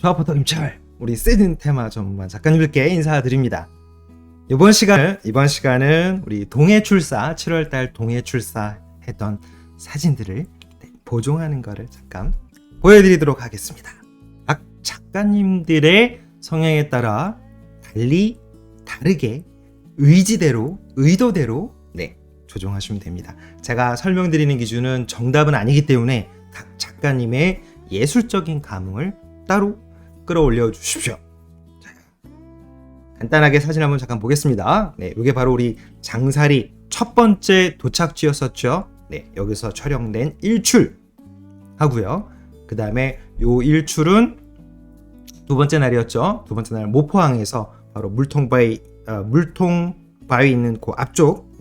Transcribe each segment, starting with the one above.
조합포터 임철, 우리 시즌 테마 전문가 작가님들께 인사드립니다. 이번 시간은 우리 동해출사 7월달 동해출사 했던 사진들을 보정하는 거를 잠깐 보여드리도록 하겠습니다. 각 작가님들의 성향에 따라 다르게 의도대로 조정하시면 됩니다. 제가 설명드리는 기준은 정답은 아니기 때문에 각 작가님의 예술적인 감흥을 따로 끌어올려 주십시오. 자, 간단하게 사진 한번 잠깐 보겠습니다. 이게 바로 우리 장사리 첫 번째 도착지였었죠. 여기서 촬영된 일출 하고요. 그 다음에 요 일출은 두 번째 날이었죠. 두 번째 날 모포항에서 바로 물통바위 있는 그 앞쪽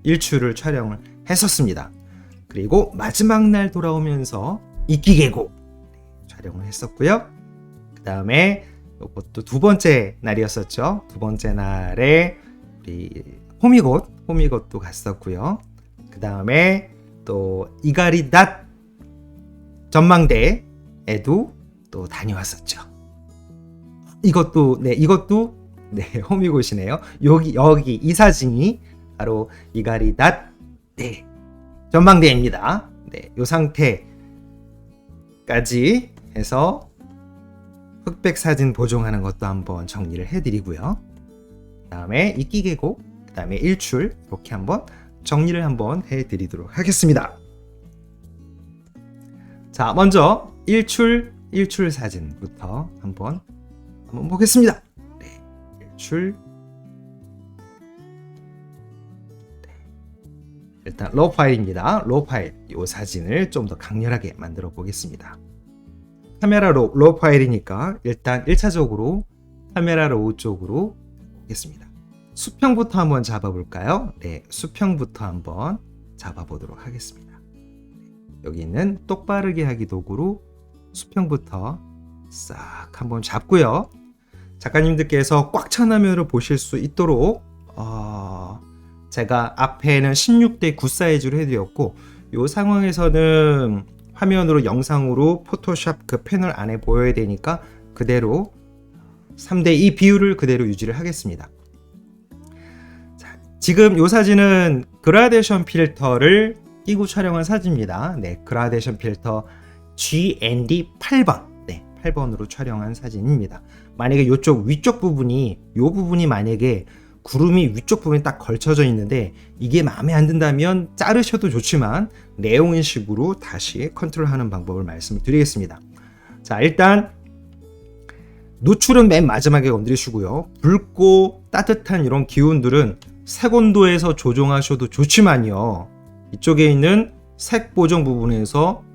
일출을 촬영을 했었습니다. 그리고 마지막 날 돌아오면서 이끼계곡 촬영을 했었고요. 그 다음에 이것도 두 번째 날이었었죠. 두 번째 날에 우리 호미곶도 갔었고요. 그 다음에 또 이가리닷 전망대에도 또 다녀왔었죠. 이것도 호미곶이네요. 여기 이 사진이 바로 이가리닷 전망대입니다. 이 상태까지 해서 흑백 사진 보정하는 것도 한번 정리를 해드리고요. 그 다음에 이끼계곡, 그 다음에 일출 이렇게 한번 정리를 한번 해드리도록 하겠습니다. 자, 먼저 일출 사진부터 한번 보겠습니다. 일출. 일단 로우 파일입니다. 로우 파일 이 사진을 좀 더 강렬하게 만들어 보겠습니다. 카메라 로우 파일이니까 일단 1차적으로 카메라 로우 쪽으로 보겠습니다. 수평부터 한번 잡아볼까요? 수평부터 한번 잡아보도록 하겠습니다. 여기 있는 똑바르게 하기 도구로 수평부터 싹 한번 잡고요. 작가님들께서 꽉 찬 화면으로 보실 수 있도록 제가 앞에는 16:9 사이즈로 해드렸고 이 상황에서는 화면으로 영상으로 포토샵 그 패널 안에 보여야 되니까 그대로 3:2 비율을 그대로 유지를 하겠습니다. 자, 지금 이 사진은 그라데이션 필터를 끼고 촬영한 사진입니다. 그라데이션 필터 GND 8번 8번으로 촬영한 사진입니다. 만약에 이쪽 위쪽 부분이 만약에 구름이 위쪽 부분에 딱 걸쳐져 있는데 이게 마음에 안 든다면 자르셔도 좋지만 내용인식으로 다시 컨트롤하는 방법을 말씀을 드리겠습니다. 자, 일단 노출은 맨 마지막에 건드리시고요. 붉고 따뜻한 이런 기운들은 색온도에서 조정하셔도 좋지만요. 이쪽에 있는 색 보정 부분에서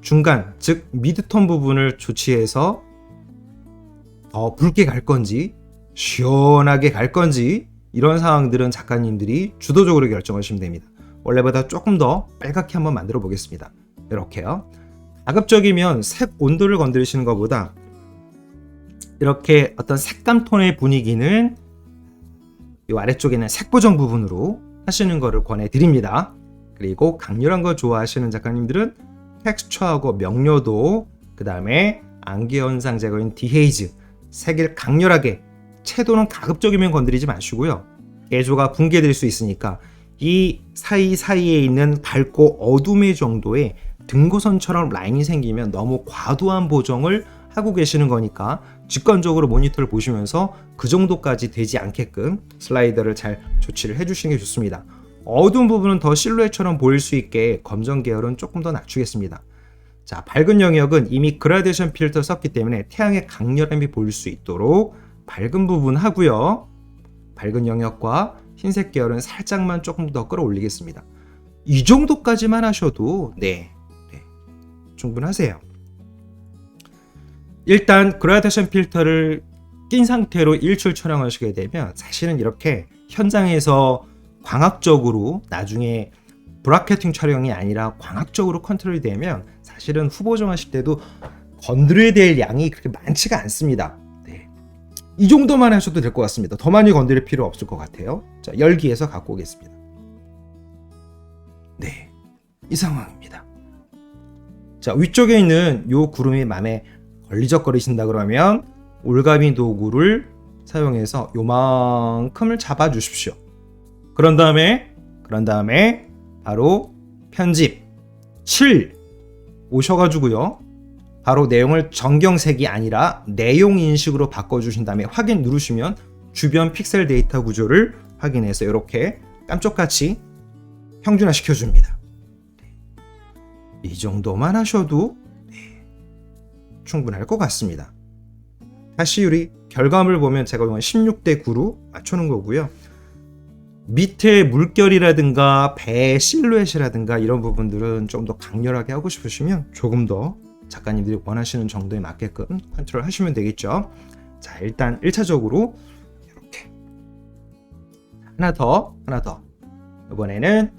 중간, 즉 미드톤 부분을 조치해서 더 붉게 갈 건지 시원하게 갈 건지 이런 상황들은 작가님들이 주도적으로 결정하시면 됩니다. 원래보다 조금 더 빨갛게 한번 만들어 보겠습니다. 이렇게요. 가급적이면 색 온도를 건드리시는 것보다 이렇게 어떤 색감 톤의 분위기는 이 아래쪽에 있는 색 보정 부분으로 하시는 것을 권해드립니다. 그리고 강렬한 거 좋아하시는 작가님들은 텍스처하고 명료도, 그 다음에 안개 현상 제거인 디헤이즈, 색을 강렬하게, 채도는 가급적이면 건드리지 마시고요. 개조가 붕괴될 수 있으니까 이 사이사이에 있는 밝고 어둠의 정도의 등고선처럼 라인이 생기면 너무 과도한 보정을 하고 계시는 거니까 직관적으로 모니터를 보시면서 그 정도까지 되지 않게끔 슬라이더를 잘 조치를 해주시는 게 좋습니다. 어두운 부분은 더 실루엣처럼 보일 수 있게 검정 계열은 조금 더 낮추겠습니다. 자, 밝은 영역은 이미 그라데이션 필터 썼기 때문에 태양의 강렬함이 보일 수 있도록 밝은 부분 하고요. 밝은 영역과 흰색 계열은 살짝만 조금 더 끌어올리겠습니다. 이 정도까지만 하셔도 충분하세요. 일단 그라데이션 필터를 낀 상태로 일출 촬영하시게 되면 사실은 이렇게 현장에서 광학적으로 나중에 브라켓팅 촬영이 아니라 광학적으로 컨트롤이 되면 사실은 후보 정하실 때도 건드려야 될 양이 그렇게 많지가 않습니다. 이 정도만 하셔도 될 것 같습니다. 더 많이 건드릴 필요 없을 것 같아요. 자, 열기에서 갖고 오겠습니다. 이 상황입니다. 자, 위쪽에 있는 요 구름이 마음에 걸리적거리신다 그러면 올가미 도구를 사용해서 요만큼을 잡아 주십시오. 그런 다음에 바로 편집 7 오셔가지고요. 바로 내용을 정경색이 아니라 내용 인식으로 바꿔주신 다음에 확인 누르시면 주변 픽셀 데이터 구조를 확인해서 이렇게 깜짝같이 평준화 시켜줍니다. 이 정도만 하셔도 충분할 것 같습니다. 다시 우리 결과물 보면 제가 16대 9로 맞추는 거고요. 밑에 물결이라든가 배 실루엣이라든가 이런 부분들은 좀 더 강렬하게 하고 싶으시면 조금 더 작가님들이 원하시는 정도에 맞게끔 컨트롤 하시면 되겠죠. 자, 일단 1차적으로 이렇게 하나 더 이번에는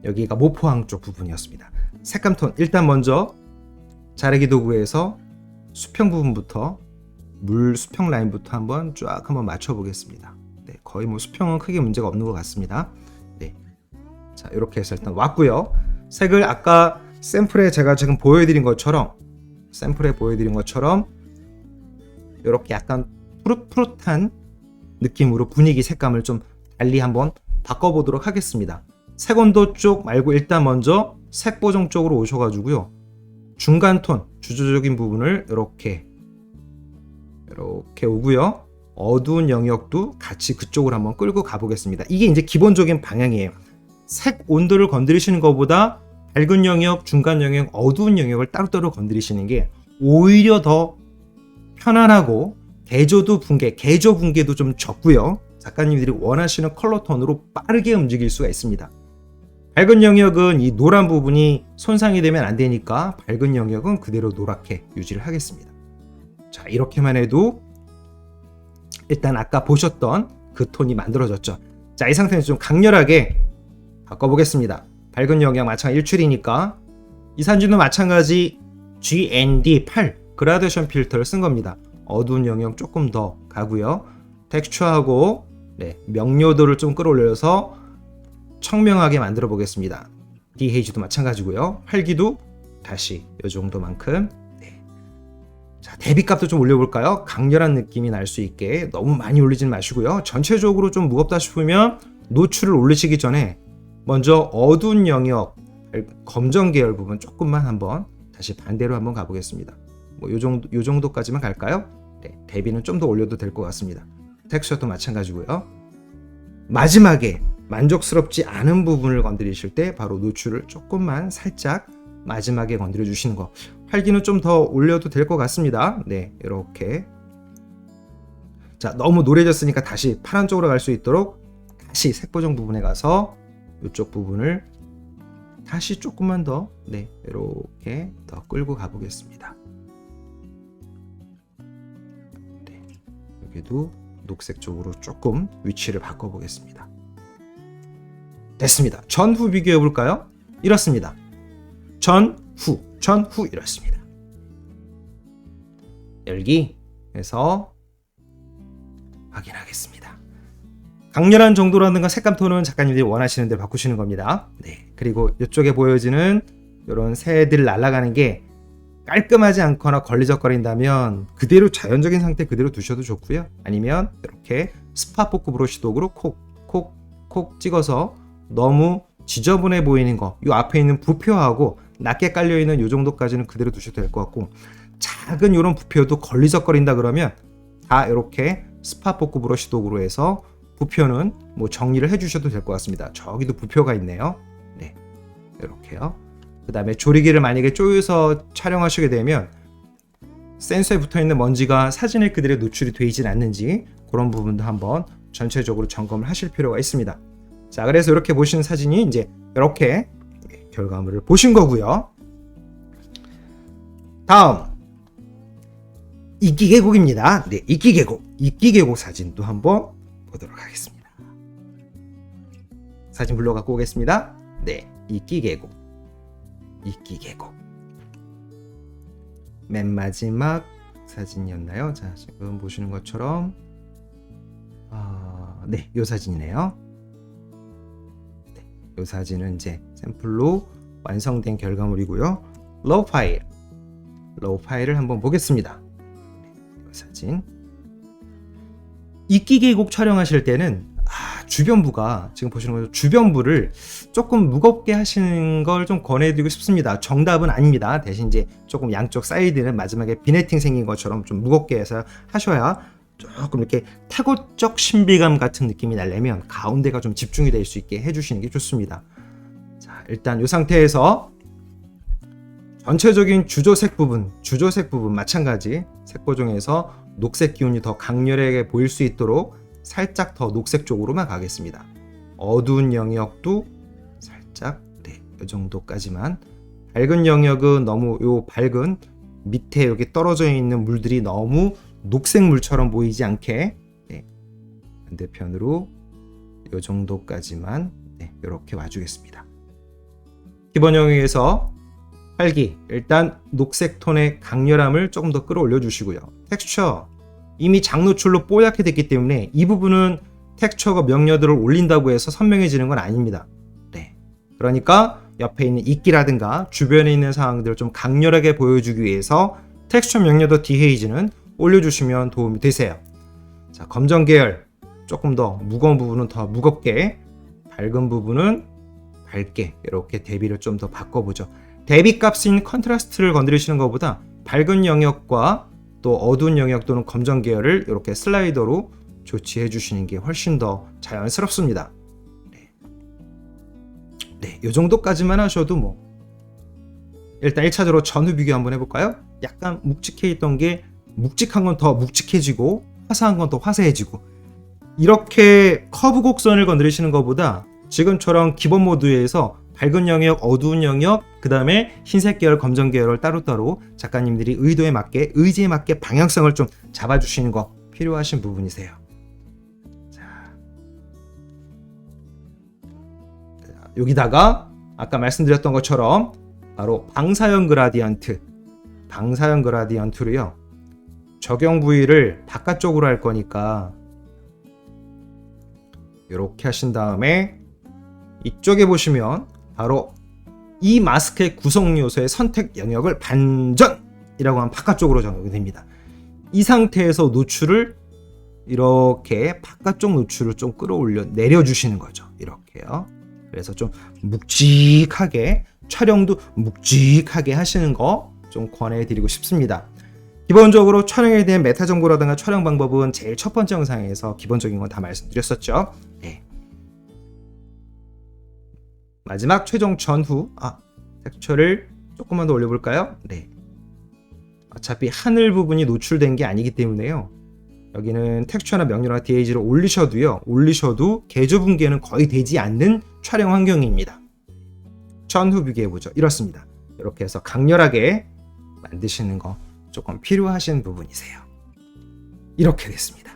여기가 모포항 쪽 부분이었습니다. 색감톤 일단 먼저 자르기 도구에서 수평 부분부터 물 수평 라인부터 한번 맞춰 보겠습니다. 네, 거의 뭐 수평은 크게 문제가 없는 것 같습니다. 네, 자 이렇게 해서 일단 왔고요. 색을 아까 샘플에 제가 지금 보여드린 것처럼 이렇게 약간 푸릇푸릇한 느낌으로 분위기 색감을 좀 달리 한번 바꿔보도록 하겠습니다. 색온도 쪽 말고 일단 먼저 색 보정 쪽으로 오셔가지고요. 중간 톤 주조적인 부분을 이렇게 오고요. 어두운 영역도 같이 그쪽으로 한번 끌고 가보겠습니다. 이게 이제 기본적인 방향이에요. 색 온도를 건드리시는 것보다 밝은 영역, 중간 영역, 어두운 영역을 따로따로 건드리시는 게 오히려 더 편안하고 개조 분계도 좀 적고요. 작가님들이 원하시는 컬러 톤으로 빠르게 움직일 수가 있습니다. 밝은 영역은 이 노란 부분이 손상이 되면 안 되니까 밝은 영역은 그대로 노랗게 유지를 하겠습니다. 자, 이렇게만 해도 일단 아까 보셨던 그 톤이 만들어졌죠. 자, 이 상태는 좀 강렬하게 바꿔보겠습니다. 밝은 영역 마찬가지 일출이니까 이 사진도 마찬가지 GND8 그라데이션 필터를 쓴 겁니다. 어두운 영역 조금 더 가고요. 텍스처하고 명료도를 좀 끌어올려서 청명하게 만들어 보겠습니다. DH도 마찬가지고요. 활기도 다시 이 정도만큼. 자, 대비값도 좀 올려볼까요? 강렬한 느낌이 날 수 있게 너무 많이 올리진 마시고요. 전체적으로 좀 무겁다 싶으면 노출을 올리시기 전에 먼저 어두운 영역, 검정 계열 부분 조금만 한번 다시 반대로 한번 가보겠습니다. 뭐 요 정도까지만 갈까요? 네, 대비는 좀 더 올려도 될 것 같습니다. 텍스처도 마찬가지고요. 마지막에 만족스럽지 않은 부분을 건드리실 때 바로 노출을 조금만 살짝 마지막에 건드려 주시는 거. 활기는 좀 더 올려도 될 것 같습니다. 네, 이렇게. 자, 너무 노래졌으니까 다시 파란 쪽으로 갈 수 있도록 다시 색보정 부분에 가서 이쪽 부분을 다시 조금만 더 이렇게 더 끌고 가보겠습니다. 네, 여기도 녹색 쪽으로 조금 위치를 바꿔보겠습니다. 됐습니다. 전후 비교해 볼까요? 이렇습니다. 전후 이렇습니다. 열기에서 확인하겠습니다. 강렬한 정도라든가 색감 톤은 작가님들이 원하시는 대로 바꾸시는 겁니다. 네, 그리고 이쪽에 보여지는 이런 새들 날아가는 게 깔끔하지 않거나 걸리적거린다면 그대로 자연적인 상태 그대로 두셔도 좋고요. 아니면 이렇게 스파 포크 브러쉬 도구로 콕 찍어서 너무 지저분해 보이는 거, 이 앞에 있는 부표하고 낮게 깔려 있는 이 정도까지는 그대로 두셔도 될 것 같고, 작은 이런 부표도 걸리적거린다 그러면 다 이렇게 스파 포크 브러쉬 도구로 해서 부표는 뭐 정리를 해주셔도 될 것 같습니다. 저기도 부표가 있네요. 네, 이렇게요. 그 다음에 조리기를 만약에 쪼여서 촬영하시게 되면 센서에 붙어있는 먼지가 사진에 그대로 노출이 되진 않는지 그런 부분도 한번 전체적으로 점검을 하실 필요가 있습니다. 자, 그래서 이렇게 보시는 사진이 이제 이렇게 결과물을 보신 거고요. 다음 이끼 계곡입니다. 네, 이끼 계곡 사진도 한번 보도록 하겠습니다. 사진 불러 갖고 오겠습니다. 네, 이끼 계곡. 맨 마지막 사진이었나요? 자, 지금 보시는 것처럼 네, 이 사진이네요. 이 사진은 이제 샘플로 완성된 결과물이고요. 러브 파일 로우 파일을 한번 보겠습니다. 사진. 이끼 계곡 촬영하실 때는 주변부가 지금 보시는 것처럼 주변부를 조금 무겁게 하시는 걸 좀 권해드리고 싶습니다. 정답은 아닙니다. 대신 이제 조금 양쪽 사이드는 마지막에 비네팅 생긴 것처럼 좀 무겁게 해서 하셔야 조금 이렇게 타고적 신비감 같은 느낌이 나려면 가운데가 좀 집중이 될 수 있게 해주시는 게 좋습니다. 자, 일단 이 상태에서 전체적인 주조색 부분 마찬가지 색 보정에서 녹색 기운이 더 강렬하게 보일 수 있도록 살짝 더 녹색 쪽으로만 가겠습니다. 어두운 영역도 살짝 이 정도까지만. 밝은 영역은 너무 요 밝은 밑에 여기 떨어져 있는 물들이 너무 녹색 물처럼 보이지 않게 반대편으로 요 정도까지만 이렇게 와주겠습니다. 기본 영역에서 활기, 일단 녹색 톤의 강렬함을 조금 더 끌어올려 주시고요. 텍스처, 이미 장노출로 뽀얗게 됐기 때문에 이 부분은 텍스처가 명료도를 올린다고 해서 선명해지는 건 아닙니다. 그러니까 옆에 있는 이끼라든가 주변에 있는 상황들을 좀 강렬하게 보여주기 위해서 텍스처 명료도 디헤이즈는 올려주시면 도움이 되세요. 자, 검정 계열 조금 더 무거운 부분은 더 무겁게, 밝은 부분은 밝게 이렇게 대비를 좀 더 바꿔보죠. 대비 값인 컨트라스트를 건드리시는 것보다 밝은 영역과 또 어두운 영역 또는 검정 계열을 이렇게 슬라이더로 조치해 주시는 게 훨씬 더 자연스럽습니다. 이 정도까지만 하셔도 일단 1차적으로 전후 비교 한번 해볼까요? 약간 묵직해 있던 게 묵직한 건 더 묵직해지고 화사한 건 더 화사해지고, 이렇게 커브 곡선을 건드리시는 것보다 지금처럼 기본 모드에서 밝은 영역, 어두운 영역, 그 다음에 흰색 계열, 검정 계열을 따로따로 작가님들이 의지에 맞게 방향성을 좀 잡아주시는 거 필요하신 부분이세요. 자, 여기다가 아까 말씀드렸던 것처럼 바로 방사형 그라디언트로요. 적용 부위를 바깥쪽으로 할 거니까 이렇게 하신 다음에 이쪽에 보시면 바로 이 마스크의 구성 요소의 선택 영역을 반전이라고 하면 바깥쪽으로 적용이 됩니다. 이 상태에서 노출을 이렇게 바깥쪽 노출을 좀 끌어올려 내려주시는 거죠. 이렇게요. 그래서 좀 묵직하게, 촬영도 묵직하게 하시는 거 좀 권해드리고 싶습니다. 기본적으로 촬영에 대한 메타 정보라든가 촬영 방법은 제일 첫 번째 영상에서 기본적인 건 다 말씀드렸었죠. 마지막 최종 전후 텍스처를 조금만 더 올려볼까요? 어차피 하늘 부분이 노출된 게 아니기 때문에요. 여기는 텍스처나 명료나 디에이지를 올리셔도 개조 붕괴는 거의 되지 않는 촬영 환경입니다. 전후 비교해보죠. 이렇습니다. 이렇게 해서 강렬하게 만드시는 거 조금 필요하신 부분이세요. 이렇게 됐습니다.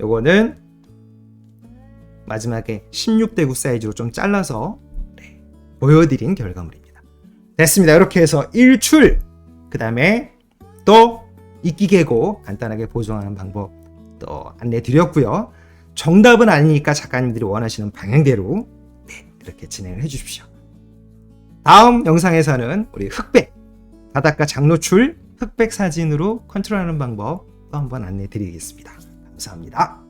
요거는 마지막에 16:9 사이즈로 좀 잘라서 보여드린 결과물입니다. 됐습니다. 이렇게 해서 일출, 그 다음에 또 이끼 계곡 간단하게 보정하는 방법 또 안내 드렸고요. 정답은 아니니까 작가님들이 원하시는 방향대로 이렇게 진행을 해주십시오. 다음 영상에서는 우리 흑백, 바닷가 장노출 흑백 사진으로 컨트롤하는 방법 또 한번 안내 드리겠습니다. 감사합니다.